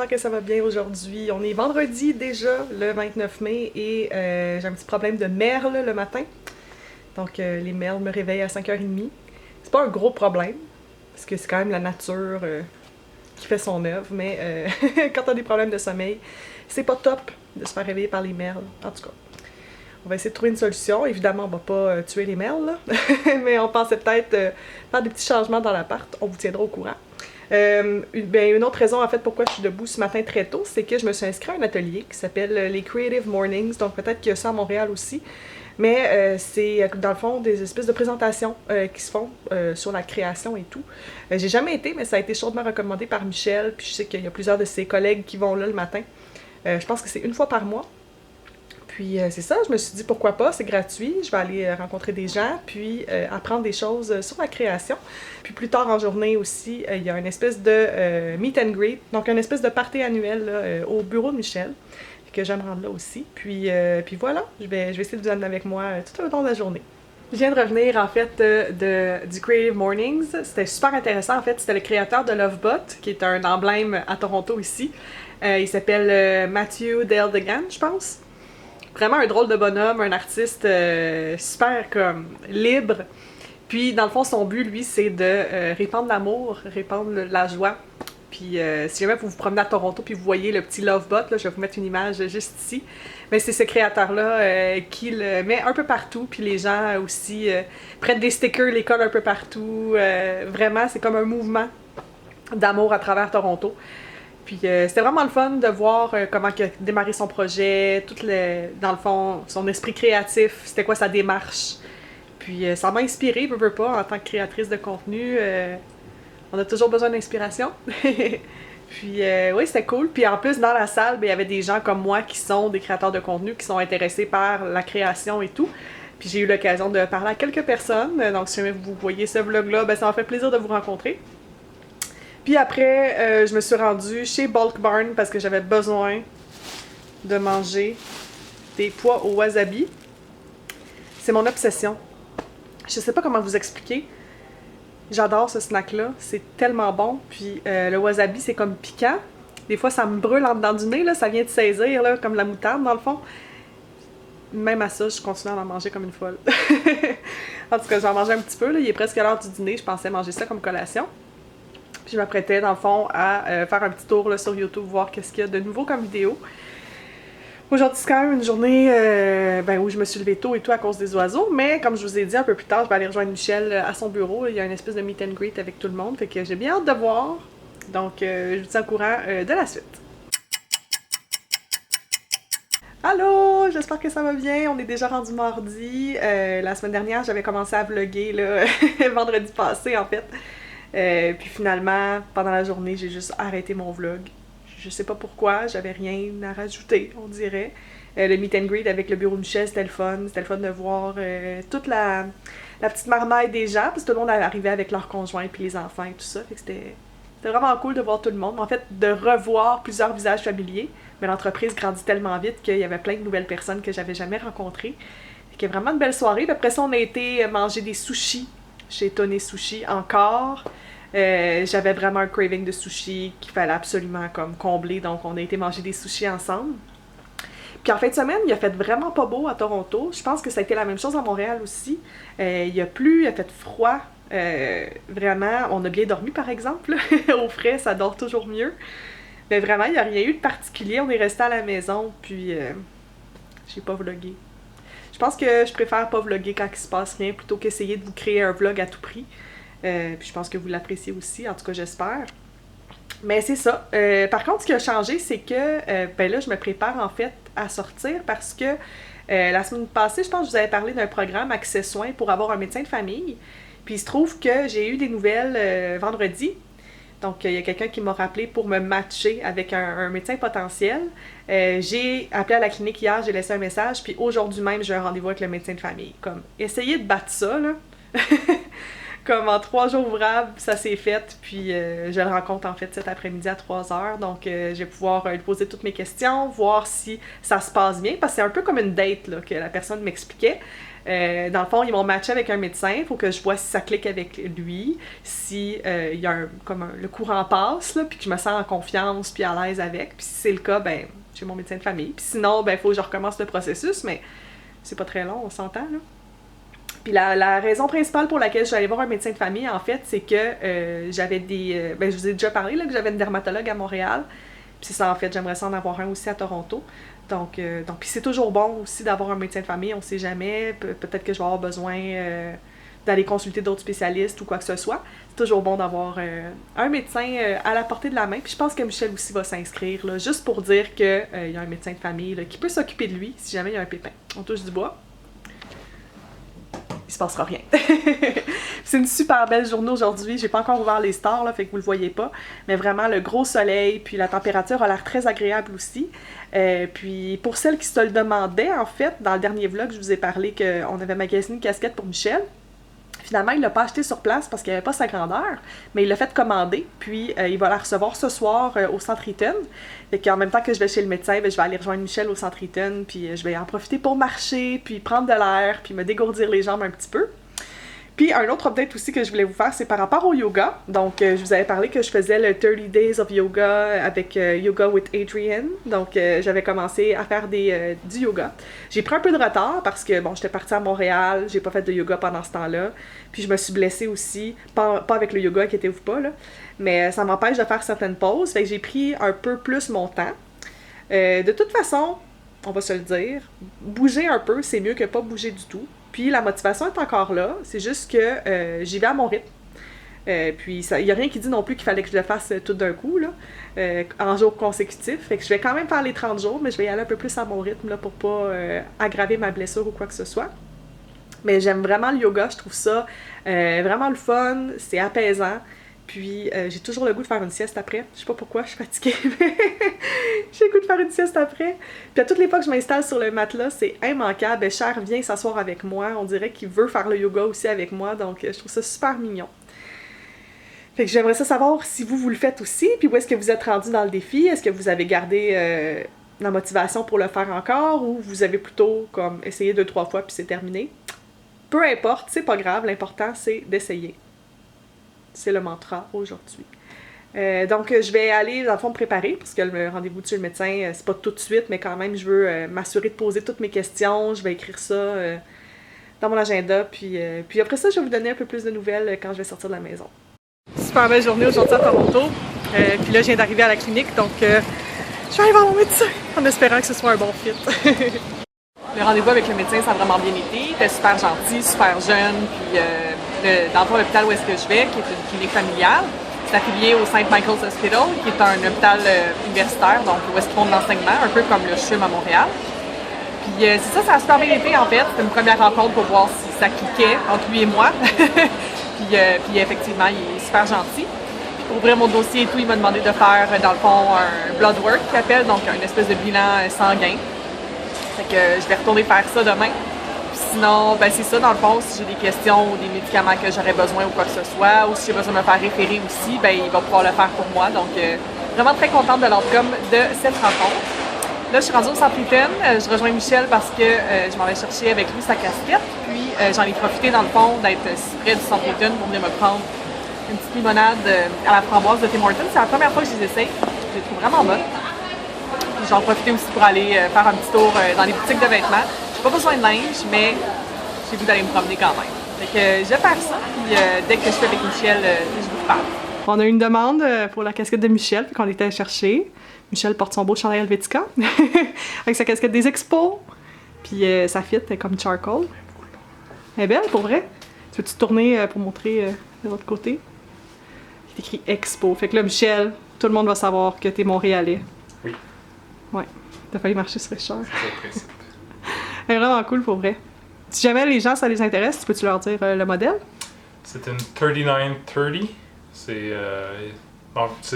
que ça va bien aujourd'hui. On est vendredi déjà, le 29 mai, et j'ai un petit problème de merle le matin. Donc les merles me réveillent à 5h30. C'est pas un gros problème, parce que c'est quand même la nature qui fait son œuvre, mais quand on a des problèmes de sommeil, c'est pas top de se faire réveiller par les merles. En tout cas, on va essayer de trouver une solution. Évidemment, on va pas tuer les merles, là. Mais on pensait peut-être faire des petits changements dans l'appart. On vous tiendra au courant. Une autre raison en fait pourquoi je suis debout ce matin très tôt, c'est que je me suis inscrite à un atelier qui s'appelle les Creative Mornings, donc peut-être qu'il y a ça à Montréal aussi, mais c'est dans le fond des espèces de présentations qui se font sur la création et tout. J'ai jamais été, mais ça a été chaudement recommandé par Michel, puis je sais qu'il y a plusieurs de ses collègues qui vont là le matin. Je pense que c'est une fois par mois. Puis c'est ça, je me suis dit pourquoi pas, c'est gratuit, je vais aller rencontrer des gens, puis apprendre des choses sur la création. Puis plus tard en journée aussi, il y a une espèce de meet and greet, donc une espèce de party annuel là, au bureau de Michel, que j'aime rendre là aussi. Puis voilà, je vais essayer de vous amener avec moi tout au long de la journée. Je viens de revenir en fait du Creative Mornings. C'était super intéressant en fait. C'était le créateur de Lovebot, qui est un emblème à Toronto ici. Il s'appelle Matthew Deldegan, je pense. Vraiment un drôle de bonhomme, un artiste super comme libre. Puis dans le fond, son but, lui, c'est de répandre l'amour, répandre la joie. Puis si jamais vous vous promenez à Toronto puis vous voyez le petit Lovebot, là, je vais vous mettre une image juste ici. Mais c'est ce créateur-là qui le met un peu partout. Puis les gens aussi prennent des stickers, les collent un peu partout. Vraiment, c'est comme un mouvement d'amour à travers Toronto. Puis c'était vraiment le fun de voir comment il a démarré son projet, dans le fond, son esprit créatif, c'était quoi sa démarche. Puis ça m'a inspirée, veux pas, en tant que créatrice de contenu. On a toujours besoin d'inspiration. Puis oui, c'était cool. Puis en plus, dans la salle, il y avait des gens comme moi qui sont des créateurs de contenu, qui sont intéressés par la création et tout. Puis j'ai eu l'occasion de parler à quelques personnes. Donc si jamais vous voyez ce vlog-là, ça m'a fait plaisir de vous rencontrer. Puis après, je me suis rendue chez Bulk Barn parce que j'avais besoin de manger des pois au wasabi. C'est mon obsession. Je sais pas comment vous expliquer. J'adore ce snack-là. C'est tellement bon. Puis le wasabi, c'est comme piquant. Des fois, ça me brûle en dedans du nez. Là. Ça vient de saisir, là, comme la moutarde, dans le fond. Même à ça, je continue à en manger comme une folle. En tout cas, j'en mangeais un petit peu. Là. Il est presque l'heure du dîner. Je pensais manger ça comme collation. Puis je m'apprêtais, dans le fond, à faire un petit tour là, sur YouTube, voir qu'est-ce qu'il y a de nouveau comme vidéo. Aujourd'hui, c'est quand même une journée où je me suis levée tôt et tout à cause des oiseaux, mais comme je vous ai dit un peu plus tard, je vais aller rejoindre Michel à son bureau. Il y a une espèce de meet and greet avec tout le monde, fait que j'ai bien hâte de voir. Donc, je vous tiens au courant de la suite. Allô, j'espère que ça va bien. On est déjà rendu mardi. La semaine dernière, j'avais commencé à vlogger, là, vendredi passé, en fait. Puis finalement, pendant la journée, j'ai juste arrêté mon vlog. Je sais pas pourquoi, j'avais rien à rajouter, on dirait. Le meet and greet avec le bureau de Michel, c'était le fun. C'était le fun de voir toute la petite marmaille des gens, parce que tout le monde arrivait avec leurs conjoints puis les enfants et tout ça. Fait que c'était vraiment cool de voir tout le monde. En fait, de revoir plusieurs visages familiers. Mais l'entreprise grandit tellement vite qu'il y avait plein de nouvelles personnes que j'avais jamais rencontrées. Fait que vraiment une belle soirée. Puis après ça, on a été manger des sushis chez Tony Sushi encore. J'avais vraiment un craving de sushi qu'il fallait absolument comme combler, donc on a été manger des sushis ensemble. Puis en fin de semaine, il a fait vraiment pas beau à Toronto. Je pense que ça a été la même chose à Montréal aussi. Il a plu, il a fait froid. Vraiment, on a bien dormi par exemple. Au frais, ça dort toujours mieux. Mais vraiment, il n'y a rien eu de particulier. On est resté à la maison, puis j'ai pas vlogué. Je pense que je préfère pas vlogger quand il se passe rien plutôt qu'essayer de vous créer un vlog à tout prix. Puis je pense que vous l'appréciez aussi, en tout cas j'espère. Mais c'est ça. Par contre, ce qui a changé, c'est que là, je me prépare en fait à sortir parce que la semaine passée, je pense que je vous avais parlé d'un programme Accès Soins pour avoir un médecin de famille. Puis il se trouve que j'ai eu des nouvelles vendredi. Donc, il y a quelqu'un qui m'a rappelé pour me matcher avec un médecin potentiel. J'ai appelé à la clinique hier, j'ai laissé un message, puis aujourd'hui même, j'ai un rendez-vous avec le médecin de famille. Comme, essayez de battre ça, là. Comme en 3 jours ouvrables, ça s'est fait, puis je le rencontre en fait cet après-midi à 3h. Donc, je vais pouvoir lui poser toutes mes questions, voir si ça se passe bien, parce que c'est un peu comme une date là, que la personne m'expliquait. Dans le fond, ils m'ont matché avec un médecin. Il faut que je vois si ça clique avec lui, si il y a le courant passe, là, puis que je me sens en confiance puis à l'aise avec. Puis si c'est le cas, ben j'ai mon médecin de famille. Puis sinon, ben il faut que je recommence le processus, mais c'est pas très long, on s'entend, là. Puis la raison principale pour laquelle je suis allée voir un médecin de famille, en fait, c'est que j'avais des... ben je vous ai déjà parlé, là, que j'avais une dermatologue à Montréal. Puis c'est ça, en fait, j'aimerais ça en avoir un aussi à Toronto. Donc puis c'est toujours bon aussi d'avoir un médecin de famille, on sait jamais, peut-être que je vais avoir besoin d'aller consulter d'autres spécialistes ou quoi que ce soit. C'est toujours bon d'avoir un médecin à la portée de la main. Puis je pense que Michel aussi va s'inscrire, là, juste pour dire qu'il y a un médecin de famille là, qui peut s'occuper de lui si jamais il y a un pépin. On touche du bois. Il se passera rien. C'est une super belle journée aujourd'hui. J'ai pas encore ouvert les stores, là, fait que vous le voyez pas. Mais vraiment, le gros soleil, puis la température a l'air très agréable aussi. Puis pour celles qui se le demandaient, en fait, dans le dernier vlog, je vous ai parlé qu'on avait magasiné une casquette pour Michel. Finalement, il l'a pas acheté sur place parce qu'il n'avait pas sa grandeur, mais il l'a fait commander, puis il va la recevoir ce soir au Centre Eaton. Fait qu'en même temps que je vais chez le médecin, ben, je vais aller rejoindre Michel au Centre Eaton, puis je vais en profiter pour marcher, puis prendre de l'air, puis me dégourdir les jambes un petit peu. Puis un autre update aussi que je voulais vous faire, c'est par rapport au yoga. Donc, je vous avais parlé que je faisais le 30 Days of Yoga avec Yoga with Adrienne. Donc, j'avais commencé à faire du yoga. J'ai pris un peu de retard parce que, bon, j'étais partie à Montréal, j'ai pas fait de yoga pendant ce temps-là. Puis je me suis blessée aussi, pas avec le yoga, inquiétez-vous pas, là. Mais ça m'empêche de faire certaines pauses, fait que j'ai pris un peu plus mon temps. De toute façon, on va se le dire, bouger un peu, c'est mieux que pas bouger du tout. Puis la motivation est encore là, c'est juste que j'y vais à mon rythme. Puis il n'y a rien qui dit non plus qu'il fallait que je le fasse tout d'un coup, là, en jours consécutifs. Fait que je vais quand même faire les 30 jours, mais je vais y aller un peu plus à mon rythme là, pour pas aggraver ma blessure ou quoi que ce soit. Mais j'aime vraiment le yoga, je trouve ça vraiment le fun, c'est apaisant. Puis j'ai toujours le goût de faire une sieste après. Je sais pas pourquoi, je suis fatiguée, mais j'ai le goût de faire une sieste après. Puis à toutes les fois que je m'installe sur le matelas, c'est immanquable. Cher vient s'asseoir avec moi. On dirait qu'il veut faire le yoga aussi avec moi, donc je trouve ça super mignon. Fait que j'aimerais ça savoir si vous le faites aussi, puis où est-ce que vous êtes rendu dans le défi. Est-ce que vous avez gardé la motivation pour le faire encore, ou vous avez plutôt comme essayé 2-3 fois puis c'est terminé. Peu importe, c'est pas grave, l'important c'est d'essayer. C'est le mantra aujourd'hui. Donc, je vais aller, dans le fond, me préparer, parce que le rendez-vous chez le médecin, c'est pas tout de suite, mais quand même, je veux m'assurer de poser toutes mes questions. Je vais écrire ça dans mon agenda, puis après ça, je vais vous donner un peu plus de nouvelles quand je vais sortir de la maison. Super belle journée aujourd'hui à Toronto. Puis là, je viens d'arriver à la clinique, donc je vais aller voir mon médecin, en espérant que ce soit un bon fit. Le rendez-vous avec le médecin, ça a vraiment bien été. Il était super gentil, super jeune, puis dans le fond, l'hôpital où est-ce que je vais, qui est une clinique familiale, c'est affilié au St. Michael's Hospital, qui est un hôpital universitaire, donc où est-ce qu'ils font de l'enseignement, un peu comme le CHUM à Montréal. Puis c'est ça a super bien été en fait. C'était une première rencontre pour voir si ça cliquait entre lui et moi. puis effectivement, il est super gentil. Puis pour ouvrir mon dossier et tout, il m'a demandé de faire, dans le fond, un blood work qu'il appelle, donc une espèce de bilan sanguin. Fait que je vais retourner faire ça demain. Sinon, ben c'est ça, dans le fond, si j'ai des questions ou des médicaments que j'aurais besoin ou quoi que ce soit, ou si j'ai besoin de me faire référer aussi, ben il va pouvoir le faire pour moi. Donc, vraiment très contente de l'outcome de cette rencontre. Là, je suis rendue au Centre Eaton. Je rejoins Michel parce que je m'en vais chercher avec lui sa casquette. Puis, j'en ai profité, dans le fond, d'être si près du Centre Eaton pour venir me prendre une petite limonade à la framboise de Tim Hortons. C'est la première fois que je les essaye. Je les trouve vraiment bonnes. Puis, j'en profite aussi pour aller faire un petit tour dans les boutiques de vêtements. J'ai pas besoin de linge, mais j'ai le goût d'aller me promener quand même. Fait que je vais faire ça, puis dès que je suis avec Michel, je vous parle. On a eu une demande pour la casquette de Michel, puis qu'on était allé chercher. Michel porte son beau chandail Helvetica, avec sa casquette des expos, puis sa fit est comme charcoal. Elle est belle, pour vrai. Tu veux-tu tourner pour montrer de l'autre côté? Il est écrit Expo. Fait que là, Michel, tout le monde va savoir que t'es Montréalais. Oui. Ouais. T'as failli marcher sur Richard. C'est le principe. Elle est vraiment cool, pour vrai. Si jamais les gens, ça les intéresse, tu peux-tu leur dire le modèle? C'est une 3930. C'est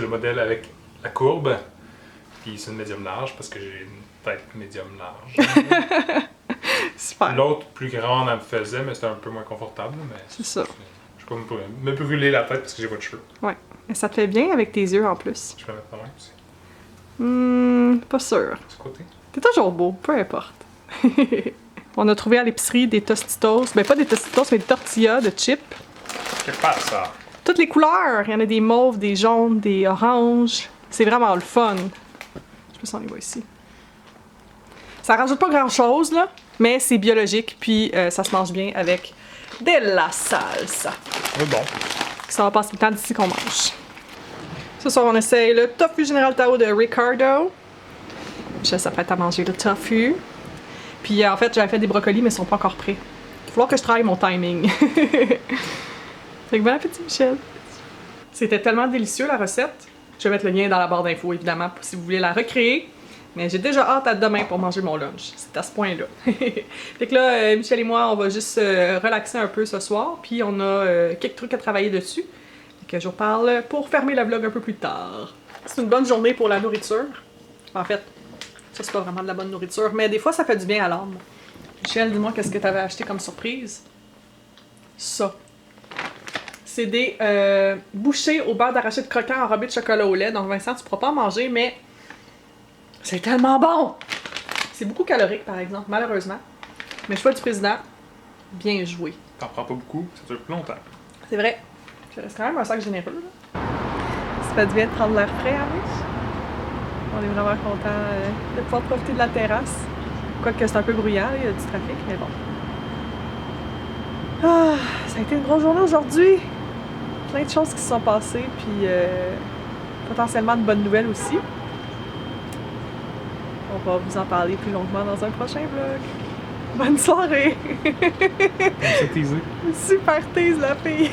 le modèle avec la courbe. Puis c'est une médium large parce que j'ai une tête médium large. Super. L'autre plus grande, elle me faisait, mais c'était un peu moins confortable. Mais c'est ça. Je peux me brûler la tête parce que j'ai pas de cheveux. Ouais. Et ça te fait bien avec tes yeux en plus. Je peux mettre pas même aussi. Pas sûr. De ce côté. T'es toujours beau, peu importe. On a trouvé à l'épicerie des Tostitos. Ben, pas des Tostitos, mais des tortillas de chips. Quelque part, ça. Toutes les couleurs. Il y en a des mauves, des jaunes, des oranges. C'est vraiment le fun. Je sais pas si on les voit ici. Ça rajoute pas grand-chose, là, mais c'est biologique, puis ça se mange bien avec de la salsa. C'est bon. Ça va passer le temps d'ici qu'on mange. Ce soir, on essaye le tofu Général Tao de Ricardo. Je s'apprête à manger le tofu. Puis en fait, j'avais fait des brocolis, mais ils sont pas encore prêts. Il va falloir que je travaille mon timing. Fait que bon appétit, Michel. C'était tellement délicieux, la recette. Je vais mettre le lien dans la barre d'infos, évidemment, si vous voulez la recréer. Mais j'ai déjà hâte à demain pour manger mon lunch. C'est à ce point-là. Fait que là, Michel et moi, on va juste relaxer un peu ce soir. Puis on a quelques trucs à travailler dessus. Fait que je vous parle pour fermer le vlog un peu plus tard. C'est une bonne journée pour la nourriture. En fait, ça c'est pas vraiment de la bonne nourriture. Mais des fois, ça fait du bien à l'âme. Michel, dis-moi qu'est-ce que tu avais acheté comme surprise? Ça. C'est des bouchées au beurre d'arachide croquant enrobé de chocolat au lait. Donc Vincent, tu pourras pas en manger, mais c'est tellement bon! C'est beaucoup calorique, par exemple, malheureusement. Mais choix du président, bien joué. T'en prends pas beaucoup, ça dure plus longtemps. C'est vrai. Je reste quand même un sac généreux, là. Ça fait du bien de prendre l'air frais, hein, oui? On est vraiment content de pouvoir profiter de la terrasse. Quoique c'est un peu bruyant, il y a du trafic, mais bon. Ah, ça a été une grosse journée aujourd'hui. Plein de choses qui se sont passées, puis potentiellement de bonnes nouvelles aussi. On va vous en parler plus longuement dans un prochain vlog. Bonne soirée! C'est teasé. Super tease la fille!